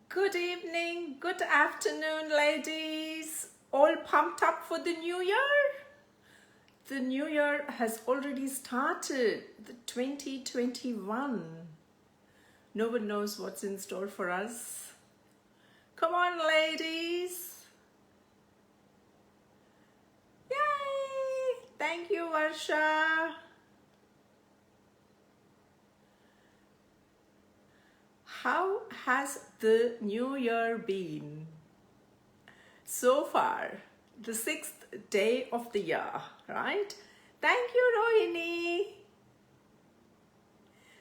Good evening, good afternoon, ladies. All pumped up for the new year? The new year has already started, the 2021. No one knows what's in store for us. Come on, ladies. Yay! Thank you, Varsha. How has the new year been? So far, the 6th day of the year, right? Thank you, Rohini.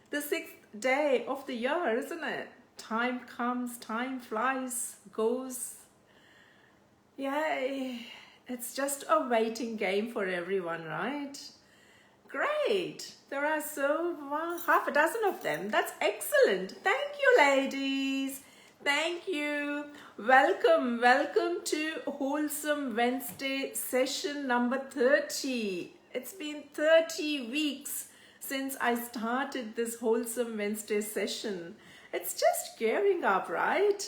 The 6th day of the year, isn't it? Time comes, time flies, goes. Yay! It's just a waiting game for everyone, right? Great! There are half a dozen of them. That's excellent. Thank you, ladies. Thank you. Welcome to Wholesome Wednesday session number 30. It's been 30 weeks since I started this Wholesome Wednesday session. It's just gearing up, right?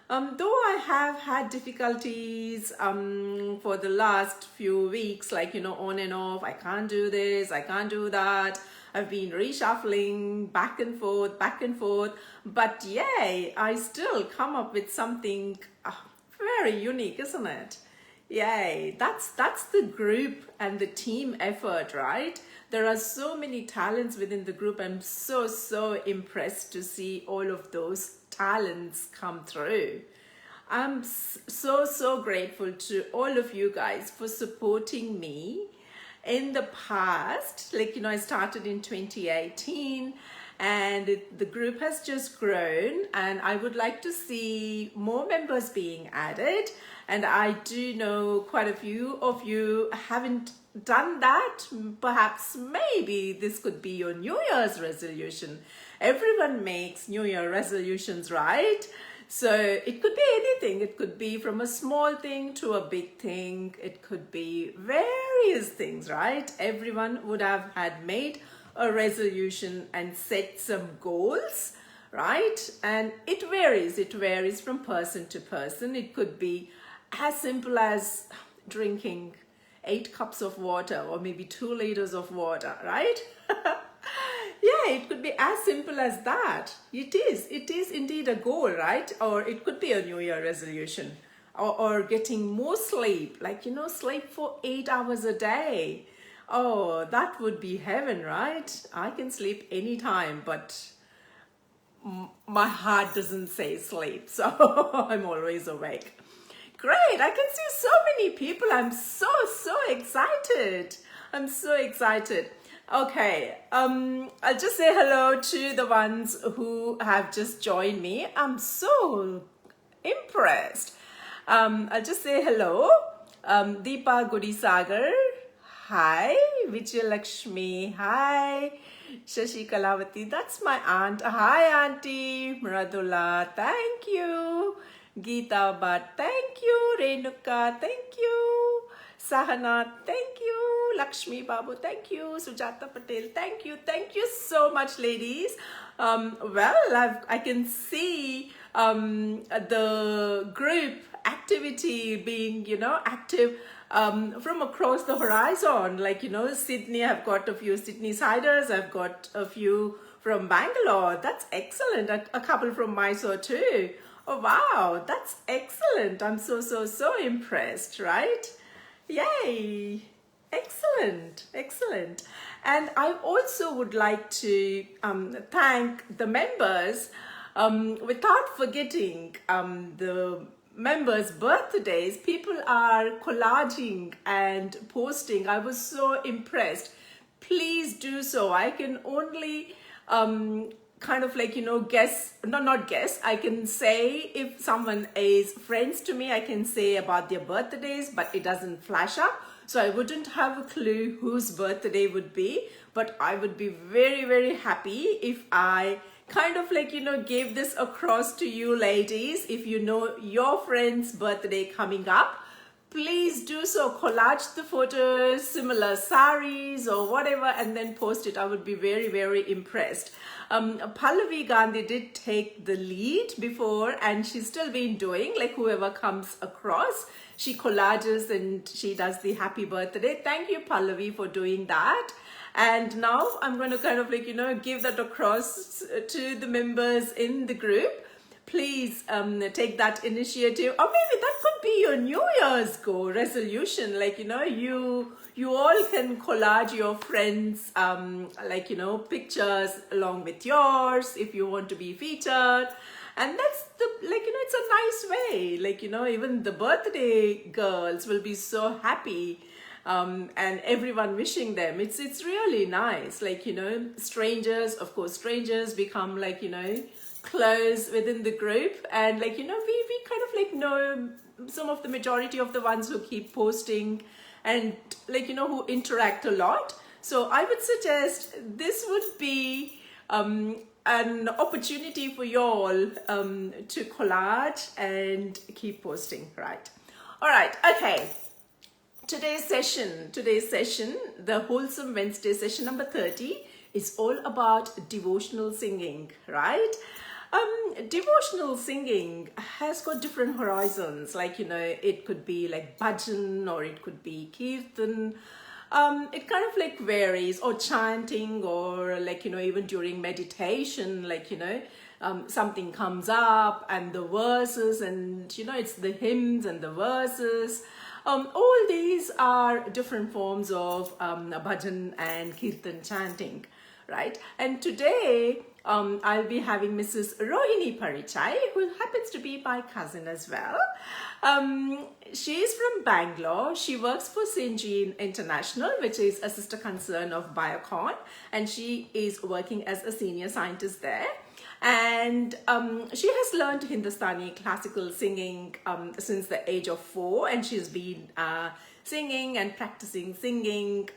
Though I have had difficulties for the last few weeks, like, on and off, I can't do this, I can't do that. I've been reshuffling back and forth, but yay, I still come up with something very unique, isn't it? Yay, that's the group and the team effort, right? There are so many talents within the group. I'm so impressed to see all of those talents come through. I'm so grateful to all of you guys for supporting me in the past. I started in 2018 and the group has just grown, and I would like to see more members being added. And I do know quite a few of you haven't done that. Perhaps maybe this could be your New Year's resolution. Everyone makes New Year resolutions, right? So it could be anything. It could be from a small thing to a big thing. It could be various things, right? Everyone would have had made a resolution and set some goals, right? And it varies from person to person. It could be as simple as drinking 8 cups of water or maybe 2 liters of water, right? Yeah, it could be as simple as that. It is indeed a goal, right? Or it could be a New Year resolution, or getting more sleep, sleep for 8 hours a day. Oh, that would be heaven, right? I can sleep anytime, but my heart doesn't say sleep, so I'm always awake. Great, I can see so many people. I'm so excited. I'm so excited. Okay, I'll just say hello to the ones who have just joined me. I'm so impressed. I'll just say hello. Deepa Godisagar, hi. Vijayalakshmi, hi. Shashi Kalavati, that's my aunt. Hi, Auntie. Mradula, thank you. Geeta Bhatt, thank you. Renuka, thank you. Sahana, thank you. Lakshmi Babu, thank you. Sujata Patel, thank you. Thank you so much, ladies. I can see the group activity being, active from across the horizon. Sydney, I've got a few Sydney siders. I've got a few from Bangalore. That's excellent. A couple from Mysore too. Oh, wow, that's excellent. I'm so impressed, right? Yay! Excellent. And I also would like to thank the members without forgetting the members' birthdays. People are collaging and posting. I was so impressed. Please do so. I can only guess. I can say if someone is friends to me, I can say about their birthdays, but it doesn't flash up. So I wouldn't have a clue whose birthday would be, but I would be very happy if I gave this across to you ladies. If you know your friend's birthday coming up, please do so. Collage the photos, similar saris or whatever, and then post it. I would be very, very impressed. Pallavi Gandhi did take the lead before, and she's still been doing, like, whoever comes across, she collages and she does the happy birthday. Thank you, Pallavi, for doing that. And now I'm going to kind of, like, you know, give that across to the members in the group. Please take that initiative, or maybe that could be your New Year's goal resolution. Like, you know, you all can collage your friends, like, you know, pictures along with yours if you want to be featured. And that's the, like, you know, it's a nice way. Like, you know, even the birthday girls will be so happy. And everyone wishing them. It's really nice. Like, you know, strangers, of course, strangers become, like, you know, close within the group, and, like, you know, we kind of, like, know some of the majority of the ones who keep posting and, like, you know, who interact a lot. So I would suggest this would be an opportunity for you all to collage and keep posting, right? All right, okay. Today's session, the Wholesome Wednesday session number 30, is all about devotional singing, right? Devotional singing has got different horizons. Like, you know, it could be like bhajan, or it could be kirtan. It kind of, like, varies, or chanting, or, like, you know, even during meditation, like, you know, something comes up and the verses, and, you know, it's the hymns and the verses. All these are different forms of bhajan and kirtan chanting, right? And today I'll be having Mrs. Rohini Parichay, who happens to be my cousin as well. She's from Bangalore. She works for Syngene International, which is a sister concern of Biocon, and she is working as a senior scientist there. And she has learned Hindustani classical singing since the age of 4, and she's been singing and practicing singing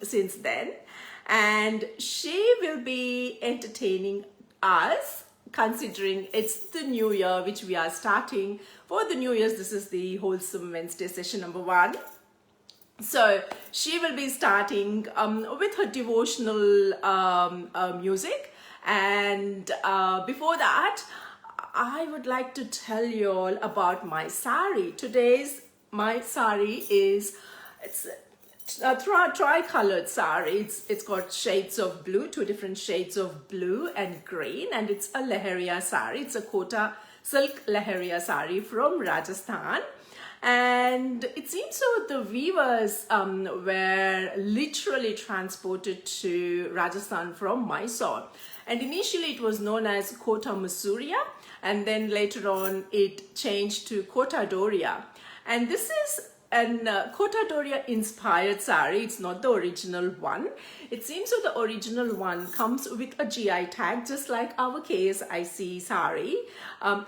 since then. And she will be entertaining us, considering it's the new year, which we are starting. For the New Year's, this is the Wholesome Wednesday session number 1. So she will be starting with her devotional music. And before that, I would like to tell you all about my saree. My saree is, it's a tri-colored saree. It's got shades of blue, 2 different shades of blue and green, and it's a Leheria saree. It's a Kota silk Leheria saree from Rajasthan. And it seems so the weavers were literally transported to Rajasthan from Mysore. And initially it was known as Kota Masuria, and then later on it changed to Kota Doria. And this is an Kota Doria inspired saree. It's not the original one. It seems so the original one comes with a GI tag, just like our KSIC saree.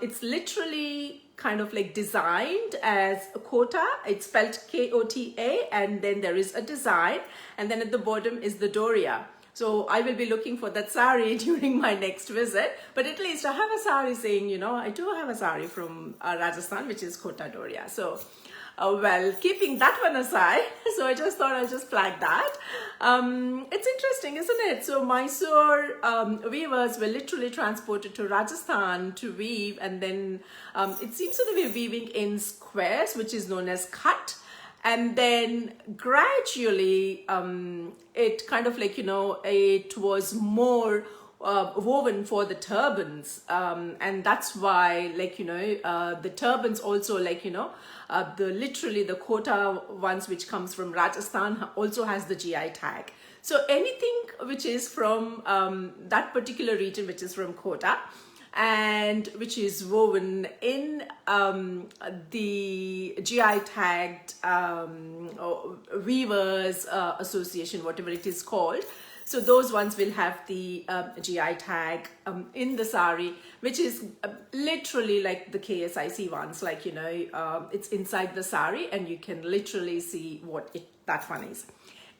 It's literally kind of, like, designed as a Kota. It's spelled K-O-T-A, and then there is a design, and then at the bottom is the Doria. So I will be looking for that saree during my next visit. But at least I have a saree saying, you know, I do have a saree from Rajasthan, which is Kota Doria. So, well, keeping that one aside, so I just thought I'll just flag that. It's interesting, isn't it? So Mysore weavers were literally transported to Rajasthan to weave, and then it seems that they were weaving in squares, which is known as cut. And then gradually it kind of, like, you know, it was more woven for the turbans, and that's why, like, you know, the turbans also, like, you know, literally the Kota ones, which comes from Rajasthan, also has the GI tag. So anything which is from that particular region, which is from Kota, and which is woven in the GI tagged weavers association, whatever it is called. So those ones will have the GI tag in the saree, which is literally like the KSIC ones, like, you know, it's inside the saree and you can literally see what that one is.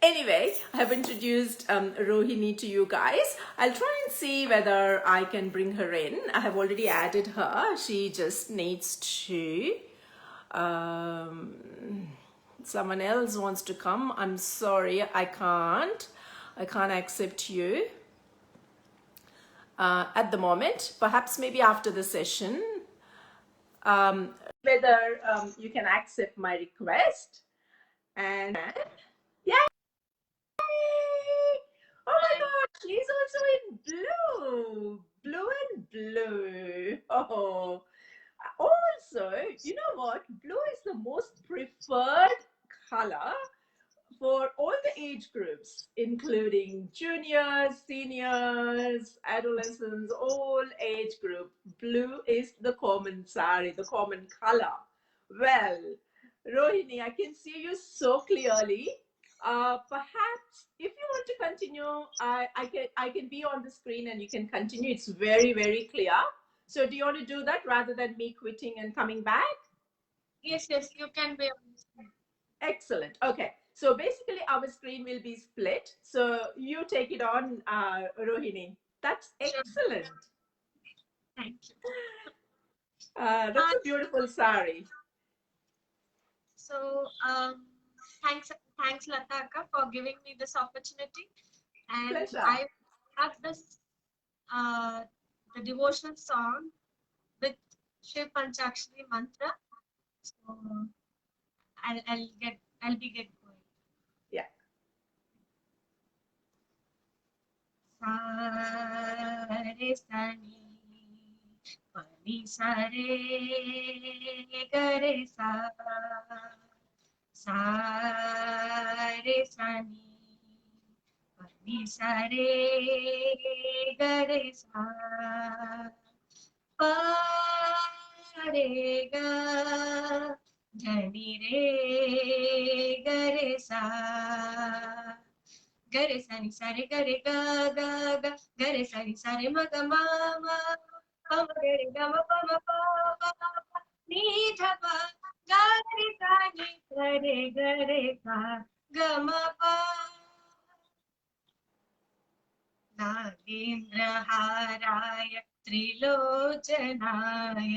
Anyway, I have introduced Rohini to you guys. I'll try and see whether I can bring her in. I have already added her. She just needs to Someone else wants to come. I'm sorry, I can't accept you at the moment. Perhaps maybe after the session, whether you can accept my request. And yeah, oh my God, she's also in blue and blue. Oh, also, you know what? Blue is the most preferred color for all the age groups, including juniors, seniors, adolescents, all age group. Blue is the common sari, the common color. Well, Rohini, I can see you so clearly. Perhaps if you want to continue, I can be on the screen and you can continue. It's very, very clear. So do you want to do that rather than me quitting and coming back? Yes, you can be on the screen. Excellent. Okay. So basically our screen will be split. So you take it on, Rohini. That's Sure. excellent. Thank you. That's a beautiful sari. So thanks Lataka for giving me this opportunity, and Pleasure. I have this the devotional song with Shiv Panchakshari mantra. So I'll be get going. Yeah. Sare sani pani sare gare sa sare sani pani sare gare sa pa re ga dhani re gare sa gare sani sare gare ga ga ga gare sani sare ma ga ma ma pa ma gare ga ma pa ma pa pa pa ni dha pa gare sani gare gare ga ga ma pa नागेन्द्रहाराय त्रिलोचनाय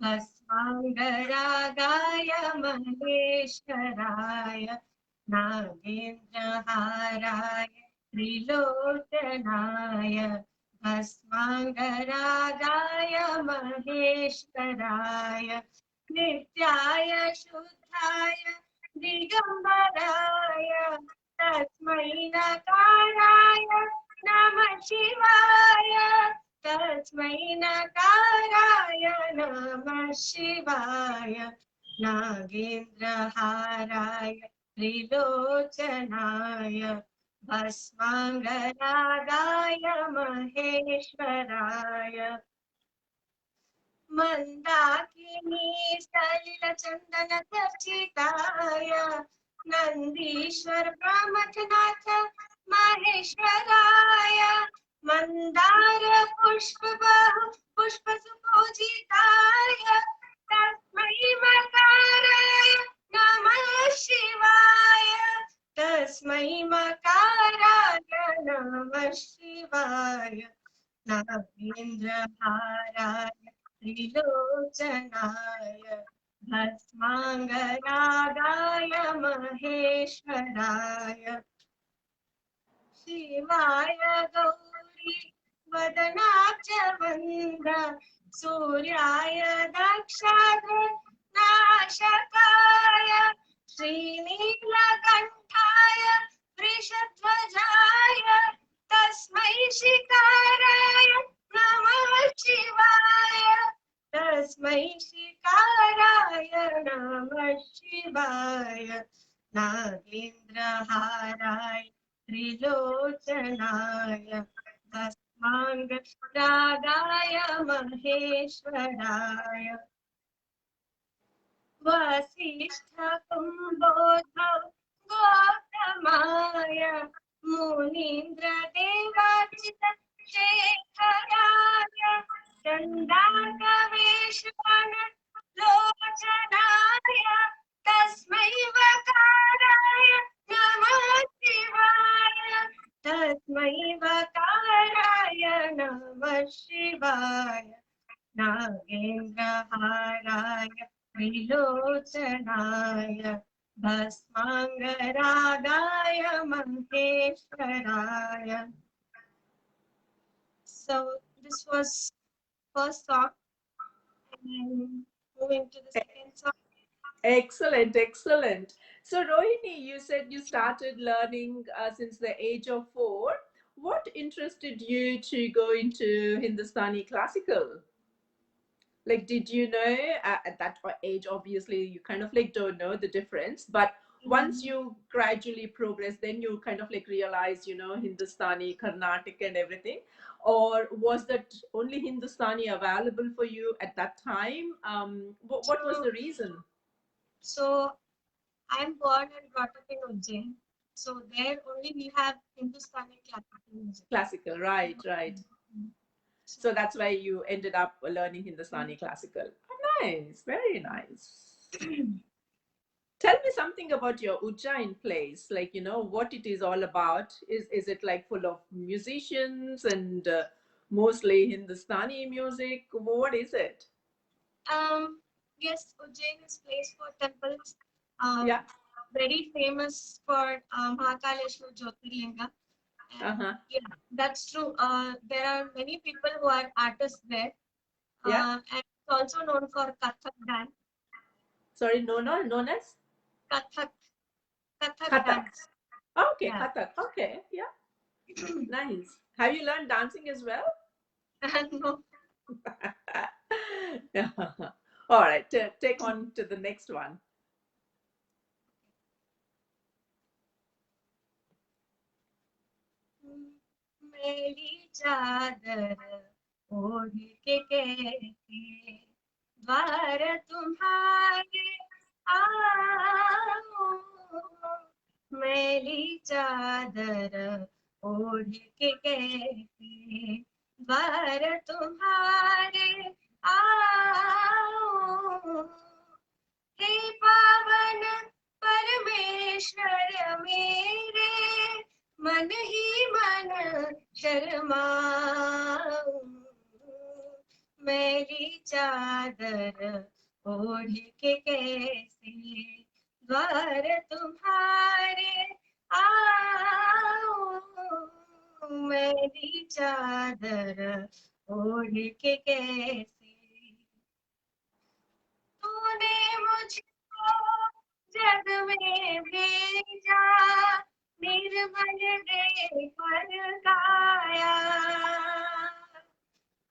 भस्माङ्गरागाय महेश्वराय नागेन्द्रहाराय त्रिलोचनाय भस्माङ्गरागाय महेश्वराय नित्याय शुद्धाय दिगम्बराय तस्मै नकाराय नमः शिवाय तस्मै नकाराय नमः शिवाय नागेन्द्रहाराय त्रिलोचनाय भस्माङ्गरागाय महेश्वराय मन्दाकिनी सलिलचन्दन चर्चिताय नन्दीश्वर प्रमथनाथ महेश्वराय मन्दार पुष्प सुपूजिताय तस्मै मकाराय नमः शिवाय तस्मै मकाराय नमः शिवाय नागेन्द्रहाराय त्रिलोचनाय भस्माङ्गरागाय महेश्वराय शिवाय गौरी वदनाच वन्द्र सूर्याय दक्षाग्रनाशकाय श्रीनीलकण्ठाय वृषध्वजाय तस्मै शिकाराय नमः शिवाय तस्मै शिकाराय नमः शिवाय नागेन्द्रहाराय त्रिलोचनाय भस्माङ्गरागाय महेश्वराय वसिष्ठकुम्भोद्धव गौतमाय मुनीन्द्रदेवार्चित शेखराय चण्डाकवेशवन लोचनाय तस्मै वकाराय नमः शिवाय तस्मै वकाराय नमः शिवाय नागेन्द्रहाराय विलोचनाय भस्माङ्गरागाय महेश्वराय. So this was first song, and moving to the second song. Excellent, excellent. So, Rohini, you said you started learning since the age of 4. What interested you to go into Hindustani classical? Like, did you know at that age? Obviously, you kind of like don't know the difference, but once you gradually progress, then you kind of like realize, Hindustani, Carnatic, and everything. Or was that only Hindustani available for you at that time? What was So, the reason? so I'm born and brought up in Ujjain. So there only we have Hindustani classical music. Classical, right, right. So, So that's why you ended up learning Hindustani classical. Oh, nice, very nice. Tell me something about your Ujjain place, like, what it is all about. Is it like full of musicians and mostly Hindustani music? What is it? yes, Ujjain is place for temples. Yeah. Very famous for Mahakaleshwar Jyotirlinga. And Uh-huh. yeah, that's true. There are many people who are artists there. Yeah. And it's also known for Kathak dance. Sorry, no, no, known as Kathak, Kathak Kathak. dance. Okay, Yeah. Kathak. Okay, yeah, nice. Have you learned dancing as well? No. Yeah. All right, take on to the next one. मेरी चादर ओढ़ के कैसे द्वार तुम्हारे आओ, मेरी चादर ओढ़ के कैसे द्वार तुम्हारे आओ, हे पावन परमेश्वर मेरे मन ही मन शर्माऊं, मेरी चादर ओढ़ के कैसे द्वार तुम्हारे आओ, मेरी चादर ओढ़ के कैसे. तूने मुझको जग में भेजा, निर्मल देकर गाया,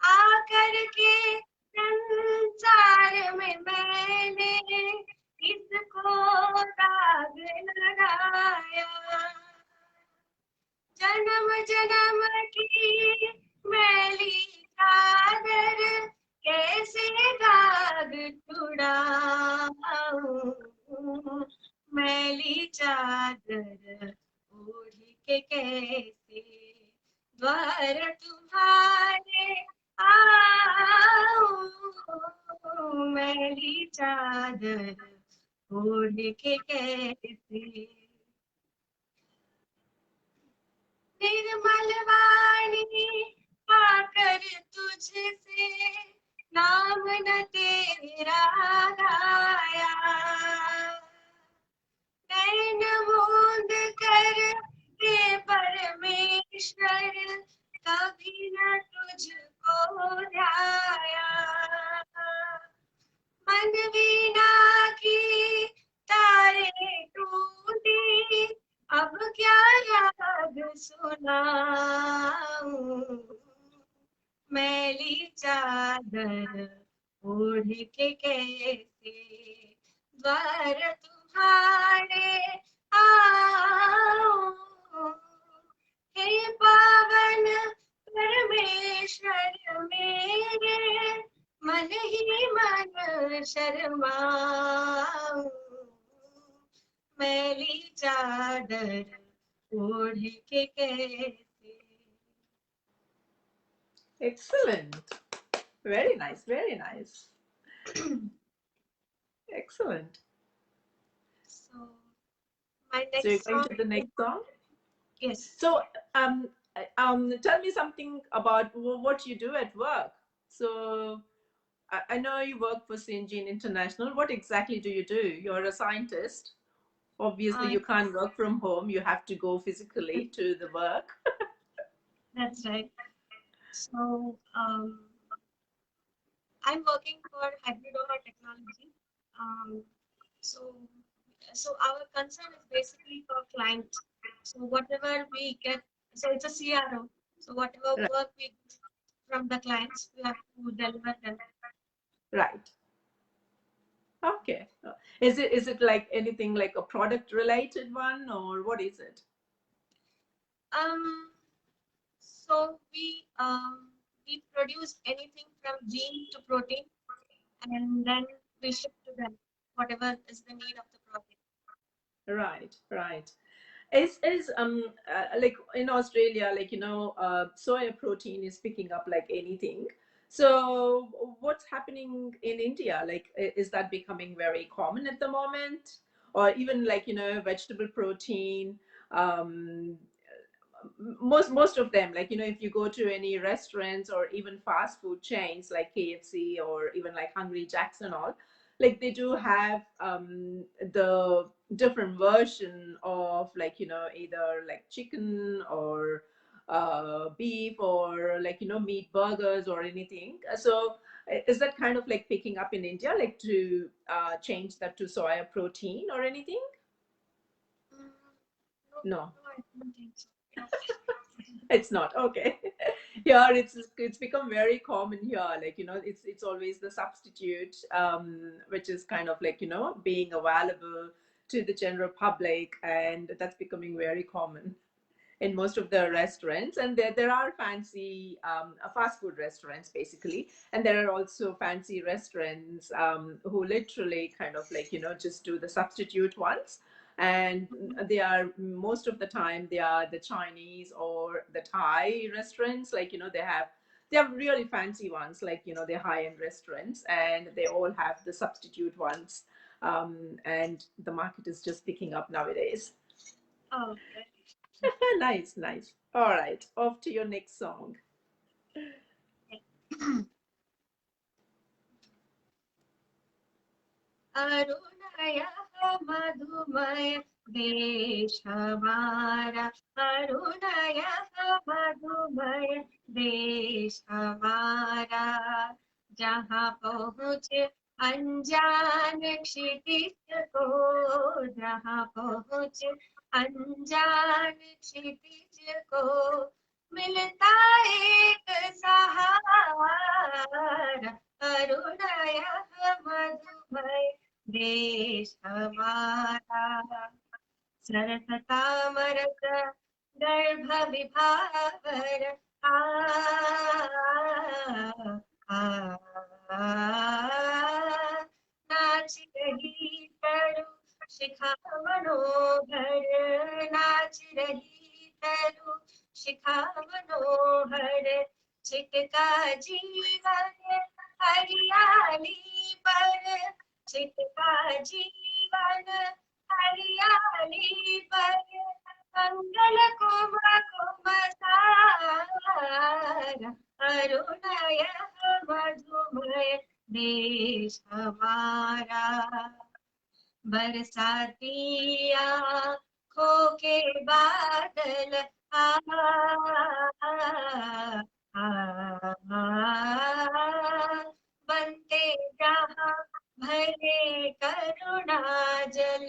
आकर के संसार में मैंने किसको दाग लगाया, जन्म जन्म की मैली चादर कैसे दाग छुड़ाऊं, मैली चादर ओढ़ के कैसे द्वार तुम्हारे आओ, मैली चादर ओढ़ के कैसे. निर्मल वाणी पाकर तुझसे नाम न तेरा गाया, नैन मूंद कर के परमेश्वर कभी न तुझको ध्याया, मन वीणा की तारे टूटी, अब क्या राग सुनाऊं, मैली चादर ओढ़ के कैसे द्वार तुम्हारे आओ, हे पावन परमेश्वर मेरे मन ही मन शर्माऊं, मैली चादर ओढ़ के कैसे. Excellent. Very nice, very nice. Excellent. So my So you're next going song to the is, next song? yes. So, tell me something about what you do at work. So, I know you work for Syngene International. What exactly do you do? You're a scientist. Obviously, Uh, you can't work from home. You have to go physically to the work. that's right. So I'm working for hybridoma technology. Um, so so our concern is basically for client. So whatever we get, so it's a CRO. So whatever Right. work we get from the clients, we have to deliver them. Right. Okay. Is it like anything like a product related one, or what is it? Um, so we produce anything from gene to protein, and then we ship to them whatever is the need of the protein. Right. Right. Is like in Australia, like soya protein is picking up like anything. So what's happening in India? Like, is that becoming very common at the moment, or even like vegetable protein? Um, most of them, like if you go to any restaurants or even fast food chains like KFC or even like Hungry Jacks and all, like they do have the different version of like either like chicken or beef or like meat burgers or anything. So is that kind of like picking up in India, like to change that to soya protein or anything? Mm, no, No. no, I don't think so. No. It's not okay. Here it's become very common here, like it's always the substitute, which is kind of like being available to the general public, and that's becoming very common in most of the restaurants. And there are fancy fast food restaurants basically, and there are also fancy restaurants who literally kind of like just do the substitute ones. And they are, most of the time they are the Chinese or the Thai restaurants, like they have really fancy ones, like they're high-end restaurants, and they all have the substitute ones. And the market is just picking up nowadays. Oh, okay. Nice, nice. All right, off to your next song. Aronai मधुमय देश हमारा अरुणय मधुमय देश हमारा जहाँ पहुँचे अनजान क्षितिज को जहाँ पहुँचे अनजान क्षितिज को मिलता एक सहारा अरुणय मधुमय देश हमारा सरसतामरस गर्भ विभावर आ, आ, नाच रही तरु शिखा मनोहर नाच रही तरु शिखा मनोहर छिटका जीवन हरियाली पर छिटका जीवन हरियाली पर मंगल कुम कुम सारा अरुणय मधुमय देश हमारा बरसाती आँखों के बादल आ, आ, बनते जहाँ भरे करुणा जल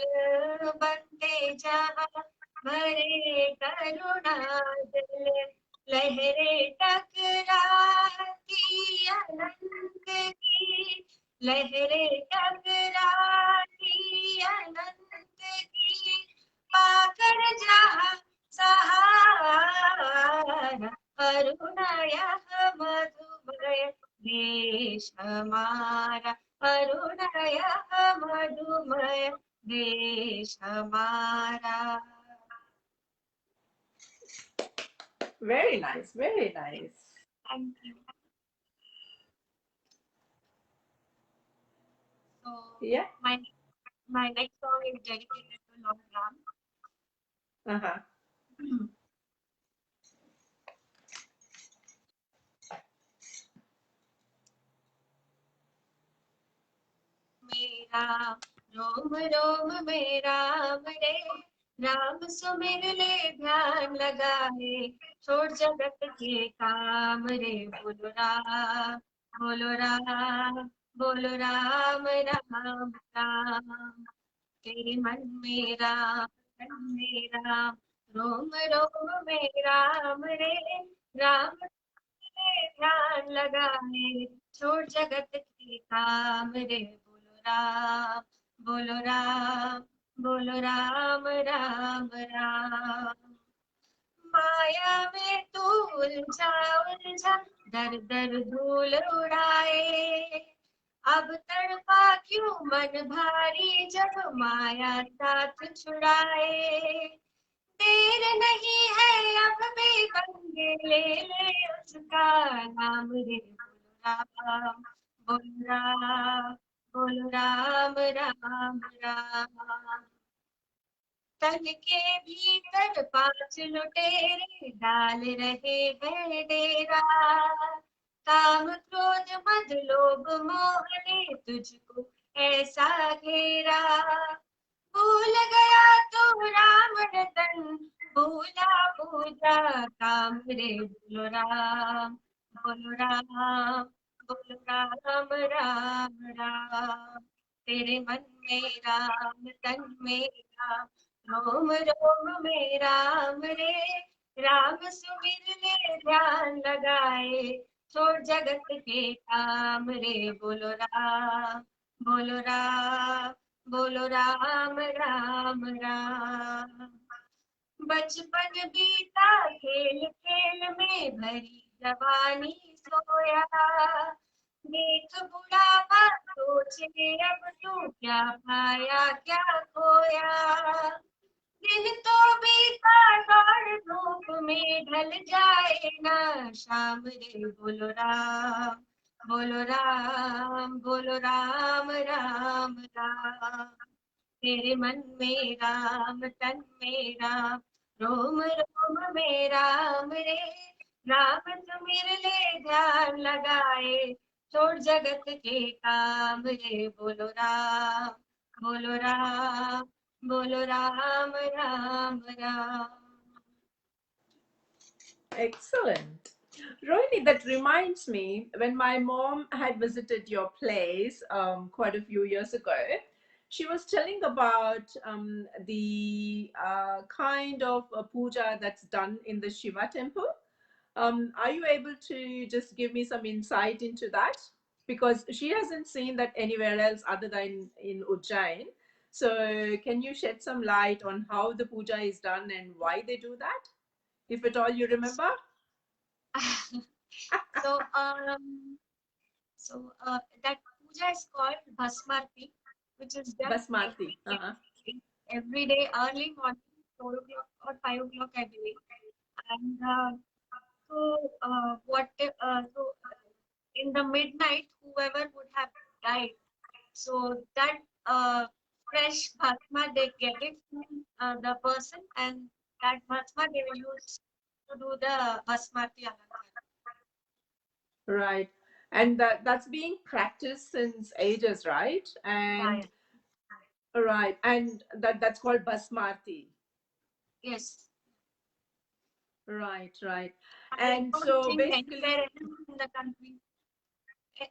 बनते जहाँ भरे करुणा जल लहरें टकराती अनंत की लहरें टकराती अनंत की पाकर जहाँ सहारा अरुणय मधुमय देश हमारा अरुणय मधुमय देश हमारा. Very nice, very nice. Thank you. So Yeah. my next song is dedicated to Lord Ram. Uh-huh. Ram, रोम रोम में राम रे, राम सुमिर ले ध्यान लगाए, छोड़ जगत के काम रे, बोलो राम, बोलो राम, बोलो राम राम राम। तेरे मन में राम, तन में राम, रोम रोम में राम रे, राम में ध्यान लगाए, छोड़ जगत के काम रे, बोलो राम, बोलो राम, बोलो राम राम राम। माया में तू उलझा उलझा, दर दर धूल उड़ाए, अब तड़पा क्यों मन भारी, जब माया साथ छुड़ाए, देर नहीं है अब भी पंगे ले ले, उसका नाम रे, बोलो राम, बोलो राम, बोलो राम राम राम। तन के भीतर पांच लुटेरे डाल रहे हैं डेरा, काम क्रोध मद लोभ मोह ने तुझको ऐसा घेरा, भूल गया तू राम रतन, भूला पूजा काम रे, बोलो राम, बोलो राम, बोलो राम राम राम। तेरे मन में राम, तन में राम, रोम रोम में राम रे, राम सुमिर ले ध्यान लगाए, छोड़ जगत के काम रे, बोलो राम, बोलो राम, बोलो राम राम राम। बचपन बीता खेल खेल में, भरी जवानी सोया, देख बुढ़ापा सोचे अब तू, क्या पाया क्या खोया, दिन तो बीता दौड़ धूप में, ढल जाए ना शाम रे, बोलो राम, बोलो राम, बोलो राम राम राम। तेरे मन में राम, तन में राम, रोम रोम में राम रे, राम सुमिर ले ध्यान लगाए, छोड़ जगत के काम रे, बोलो राम, बोलो राम, बोलो Ram Ram Ram. Excellent. Rohini, that reminds me when my mom had visited your place quite a few years ago, she was telling about the kind of puja that's done in the Shiva temple. Are you able to just give me some insight into that? Because she hasn't seen that anywhere else other than in Ujjain. So, can you shed some light on how the puja is done and why they do that, if at all you remember? So that puja is called Bhasmarti, which is done Basmati. every day early morning, 4 o'clock or 5 o'clock, I believe. And in the midnight, whoever would have died, so that fresh bhasma they get it from the person, and that bhasma they will use to do the Basmati Alankar. Right. And that's being practiced since ages, right? Yeah, And right. And that's called Basmati. yes. Right, right. I And don't so think anywhere basically, else in the country, eh,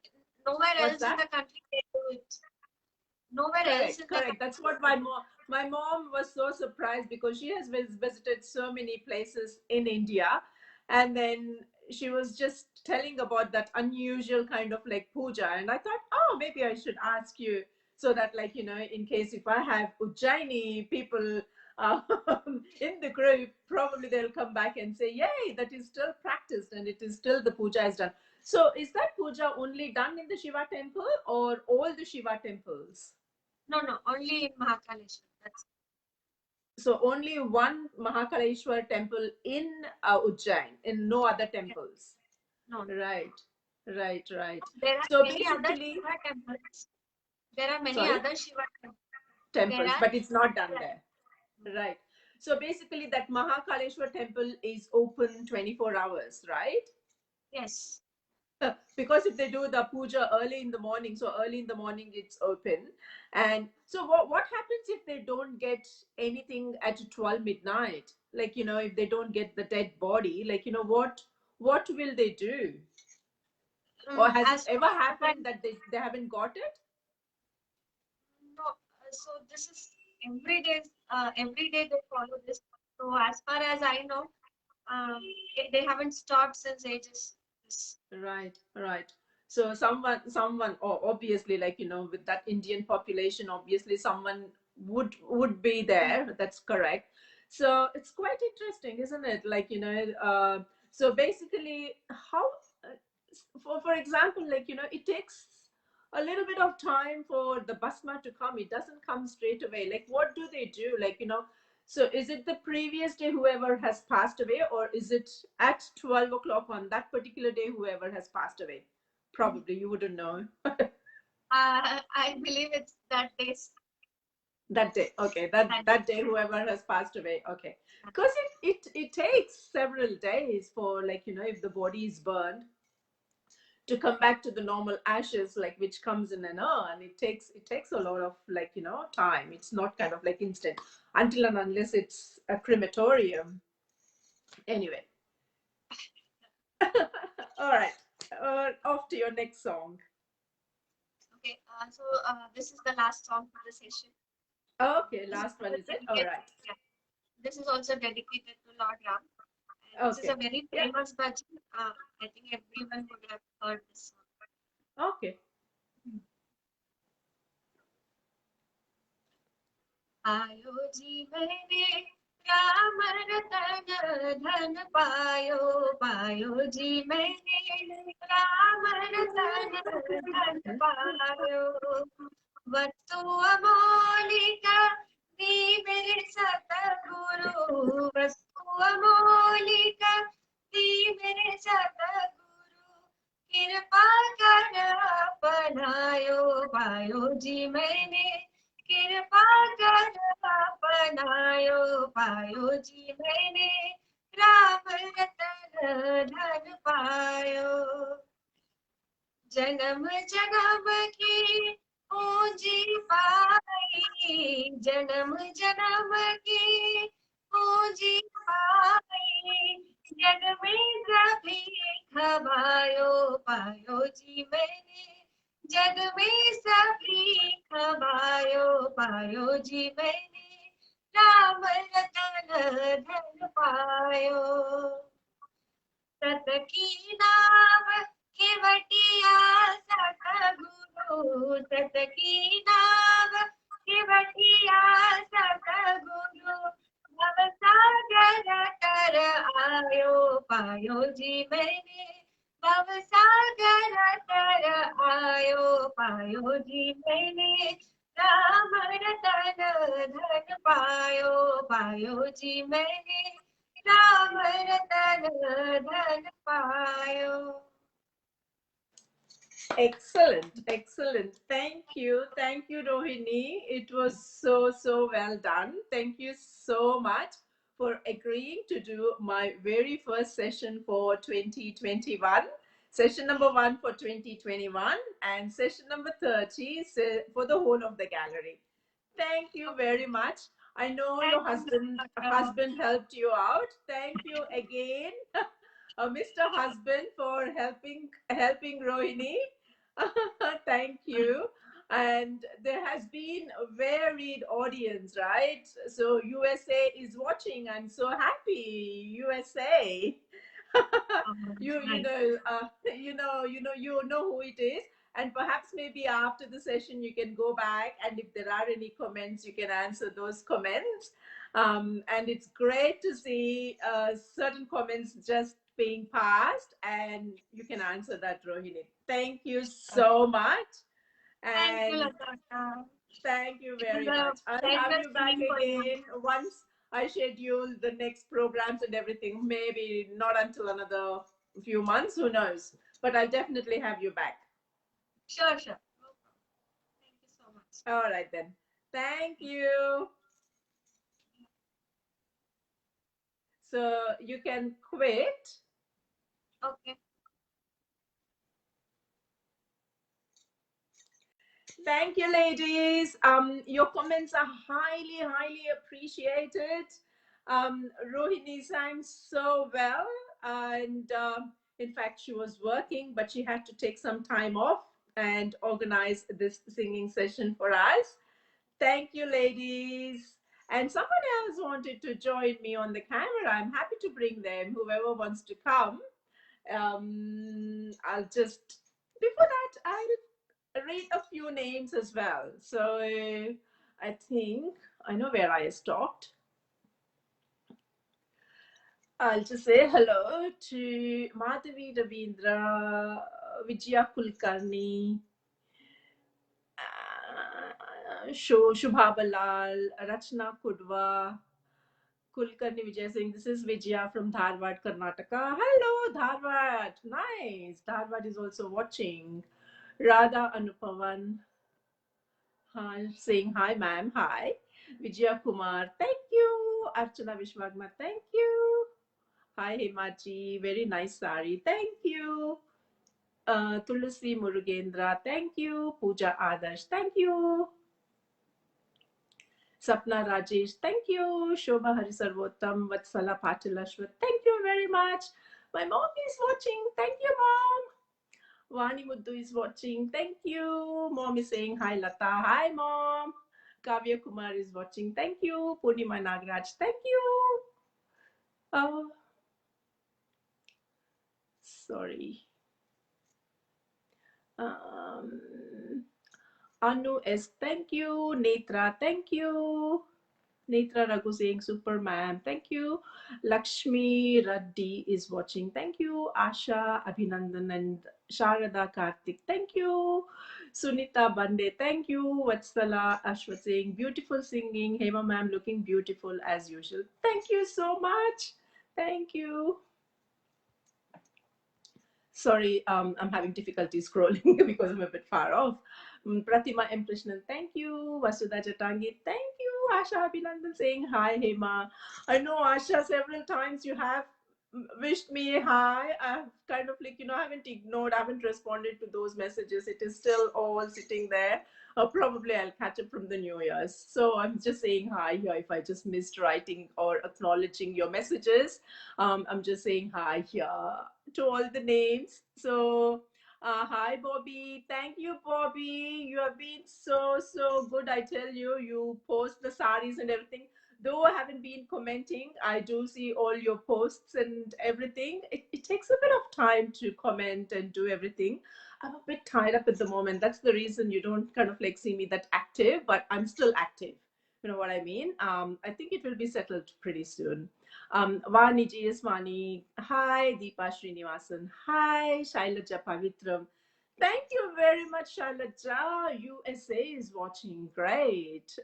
nowhere what's else in that? the country they do it. Nowhere else Correct, in the correct. country. That's what my mom was so surprised because she has visited so many places in India, and then she was just telling about that unusual kind of like puja, and I thought, oh, maybe I should ask you so that like in case if I have Ujjaini people uh, in the group, probably they'll come back and say, yay, that is still practiced and it is still the puja is done. So is that puja only done in the Shiva temple or all the Shiva temples? No, no, only in Mahakaleshwar. That's So only one Mahakaleshwar temple in Ujjain, in no other it. temples. No, no. Right, right, right. There are So many other basically, Shiva temples. There are many sorry, other Shiva temples. There temples, are, but it's not done there. Right. So basically, that Mahakaleshwar temple is open 24 hours, right? yes. Because if they do the puja early in the morning, so early in the morning it's open. And so what happens if they don't get anything at 12 midnight? Like, if they don't get the dead body, like, what will they do? Or has it As ever far as I happened that they haven't got it? know, so this is every day they follow this. So as far as I know, they haven't stopped since ages. This. Right, right. So someone, or obviously, like, with that Indian population, obviously someone would be there. That's correct. So it's quite interesting, isn't it? Like, so basically, how, for example, like, it takes a little bit of time for the basma to come. It doesn't come straight away. Like, what do they do? Like, so is it the previous day whoever has passed away, or is it at 12 o'clock on that particular day whoever has passed away? Probably you wouldn't know. I believe it's that days. That day, okay, that That that day whoever has passed away, okay. Because it takes several days for, like, if the body is burned, to come back to the normal ashes, like, which comes in an urn. It takes a lot of, like, time. It's not kind of like instant, until and unless it's a crematorium. Anyway. All right. Off to your next song. okay. So this is the last song for the session. Okay, This is last one also is it? All dedicated. right. Yeah, this is also dedicated to Lord Ram. And this is a Okay. very Yeah. famous bhajan. I think everyone would have heard this song. Okay. आयो जी मैंने राम रतन धन पायो पायो जी मैंने राम रतन धन पायो वस्तु अमोलिक दी मेरे सतगुरु वस्तु अमोलिक दी मेरे सतगुरु कृपा कर अपनायो पायो जी मैंने कृपा कर अपनायो पायो जी मैंने राम रतन धन पायो जन्म जन्म की पूंजी पाई जन्म जन्म की पूंजी पाई जग में सभी खबायो पायो जी मैंने जग में सभी खबायो पायो जी मैंने राम रतन धन पायो सत की नाम केवटिया सतगुरु सत की नाम केवटिया सतगुरु भव सागर कर आयो पायो जी मैंने भव सागर कर आयो पायो जी मैंने राम रतन धन पायो पायो जी मैंने राम रतन धन पायो Excellent, excellent. Thank you, Rohini. It was so well done. Thank you so much for agreeing to do my very first session for 2021. Session number 1 for 2021 and session number 30 for the whole of the gallery. Thank you very much. I know your Thank you, Doctor. husband helped you out. Thank you again, Mr. Husband, for helping Rohini. Thank you. And there has been a varied audience, right? So USA is watching. I'm so happy, USA. you you Nice. know you know who it is, and perhaps maybe after the session you can go back, and if there are any comments you can answer those comments. And it's great to see certain comments just being passed, and you can answer that, Rohini. Thank you so much. Thank you, And Doctor. thank you It was very a much. I'll have pleasure you back singing for you. again once I schedule the next programs and everything. Maybe not until another few months, who knows? But I'll definitely have you back. Sure, sure. No problem. Thank you so much. All right then. Thank you. So you can quit. Okay. Thank you, ladies. Your comments are highly, highly appreciated. Rohini sang so well, and in fact, she was working, but she had to take some time off and organize this singing session for us. Thank you, ladies. And someone else wanted to join me on the camera. I'm happy to bring them, whoever wants to come. I'll just, before that, I'll read a few names as well. So I think I know where I stopped. I'll just say hello to Madhavi Ravindra, Vijaya Kulkarni, Shubha Balal, Rachna Kudwa, Kulkarni Vijay Singh. This is Vijaya from Dharwad, Karnataka. Hello, Dharwad. Nice. Dharwad is also watching. Radha Anupavan, hi, saying hi, ma'am. Hi. Vijaya Kumar, thank you. Archana Vishwagma, thank you. Hi, Himachi. Very nice sari. Thank you. Tulasi Murugendra, thank you. Pooja Adarsh, thank you. Sapna Rajesh, thank you. Shobha Harisarvottam, Vatsala Patilashwat, thank you very much. My mom is watching. Thank you, mom. Vani Muddu is watching. Thank you. Mom is saying hi, Lata. Hi, mom. Kavya Kumar is watching. Thank you. Purnima Nagraj, thank you. Sorry. Anu S, thank you. Netra, thank you. Netra Raghu saying Superman, thank you. Lakshmi Raddi is watching, thank you. Asha Abhinandan and Sharada Karthik, thank you. Sunita Bande, thank you. Vatsala Ashwa saying beautiful singing. Hema ma'am looking beautiful as usual. Thank you so much. Thank you. Sorry, I'm having difficulty scrolling because I'm a bit far off. Pratima M. Krishnan, thank you. Vasudha Jatangi, thank you. Asha Abhinandan saying hi, Hema. I know, Asha, several times you have wished me hi. I've kind of I haven't ignored, I haven't responded to those messages. It is still all sitting there. Probably I'll catch up from the New Year's. So I'm just saying hi here if I just missed writing or acknowledging your messages. I'm just saying hi here to all the names. So, hi, Bobby. Thank you, Bobby. You have been so, so good. I tell you, you post the saris and everything. Though I haven't been commenting, I do see all your posts and everything. It takes a bit of time to comment and do everything. I'm a bit tied up at the moment. That's the reason you don't kind of see me that active, but I'm still active. You know what I mean? I think it will be settled pretty soon. Vani GS Vani, hi. Deepa Srinivasan, hi. Shailaja Pavitram, thank you very much, Shailaja. USA is watching, great.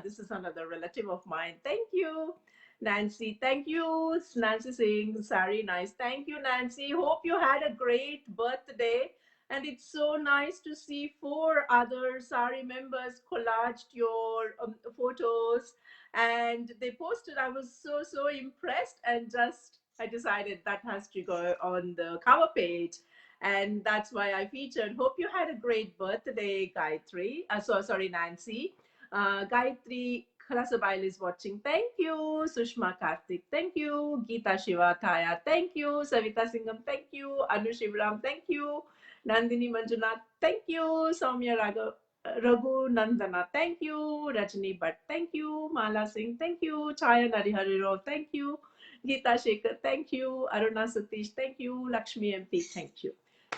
This is another relative of mine, thank you. Nancy, thank you. Nancy saying, Saree, nice. Thank you, Nancy. Hope you had a great birthday. And it's so nice to see four other Saree members collaged your photos and they posted. I was so, so impressed, and just I decided that has to go on the cover page, and that's why I featured. Hope you had a great birthday, Gayatri. Sorry, Nancy. Gayatri Khalasabail is watching. Thank you. Sushma Karthik, thank you. Geeta Shiva Thaya, thank you. Savita Singham, thank you. Anu Shivram, thank you. Nandini Manjunath, thank you. Soumya Raghu Nandana, thank you. Rajni Bhatt, thank you. Mala Singh, thank you. Chaya Narihari Rao, thank you. Geeta Shekhar, thank you. Aruna Satish, thank you. Lakshmi MP, thank you.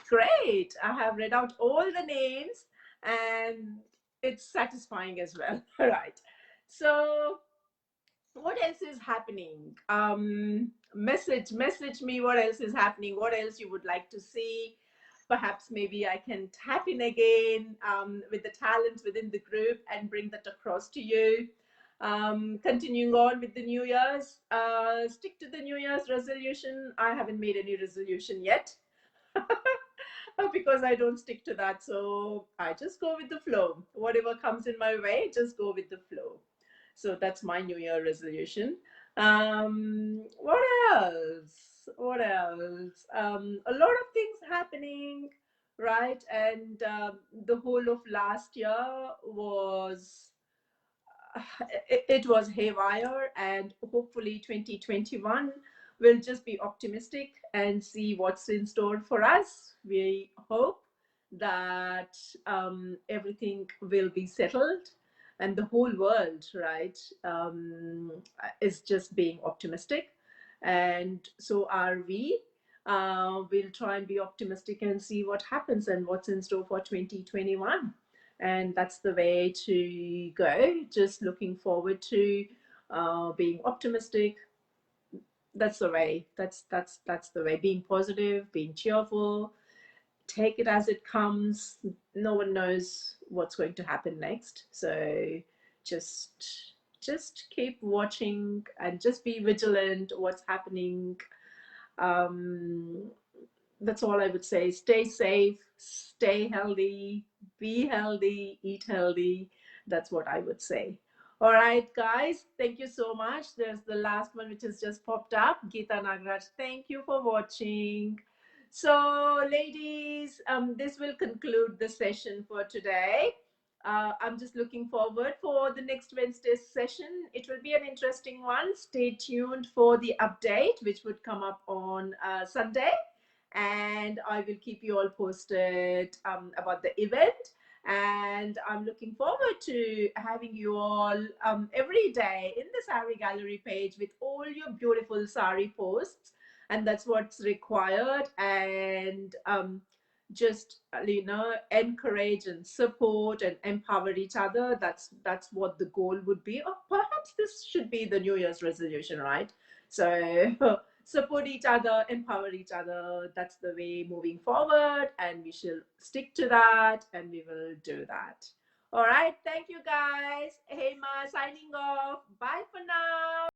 Great. I have read out all the names and it's satisfying as well. All right. So, what else is happening? Message me what else is happening, what else you would like to see. Perhaps maybe I can tap in again with the talents within the group and bring that across to you. Continuing on with the New Year's, stick to the New Year's resolution. I haven't made any resolution yet. Because I don't stick to that. So I just go with the flow. Whatever comes in my way, just go with the flow. So that's my New Year resolution. What else? What else? A lot of things happening. right? And the whole of last year was it was haywire, and hopefully 2021 will just be optimistic and see what's in store for us. We hope that everything will be settled, and the whole world, right, is just being optimistic, and so are we. We'll try and be optimistic and see what happens and what's in store for 2021, and that's the way to go. Just looking forward to being optimistic. That's the way. That's the way. Being positive, being cheerful. Take it as it comes. No one knows what's going to happen next, so just keep watching and just be vigilant what's happening. um, that's all I would say. Stay safe, stay healthy, be healthy, eat healthy. That's what I would say. All right, guys, thank you so much. There's the last one which has just popped up. Geeta Nagraj, thank you for watching. So, ladies, this will conclude the session for today. I'm just looking forward for the next Wednesday's session. It will be an interesting one. Stay tuned for the update, which would come up on Sunday, and I will keep you all posted about the event. And I'm looking forward to having you all every day in the Saree Gallery page with all your beautiful Saree posts. And that's what's required. And just encourage and support and empower each other. That's what the goal would be. Or perhaps this should be the New Year's resolution, right? So support each other, empower each other. That's the way moving forward, and we shall stick to that, and we will do that. All right. Thank you, guys. Hema signing off. Bye for now.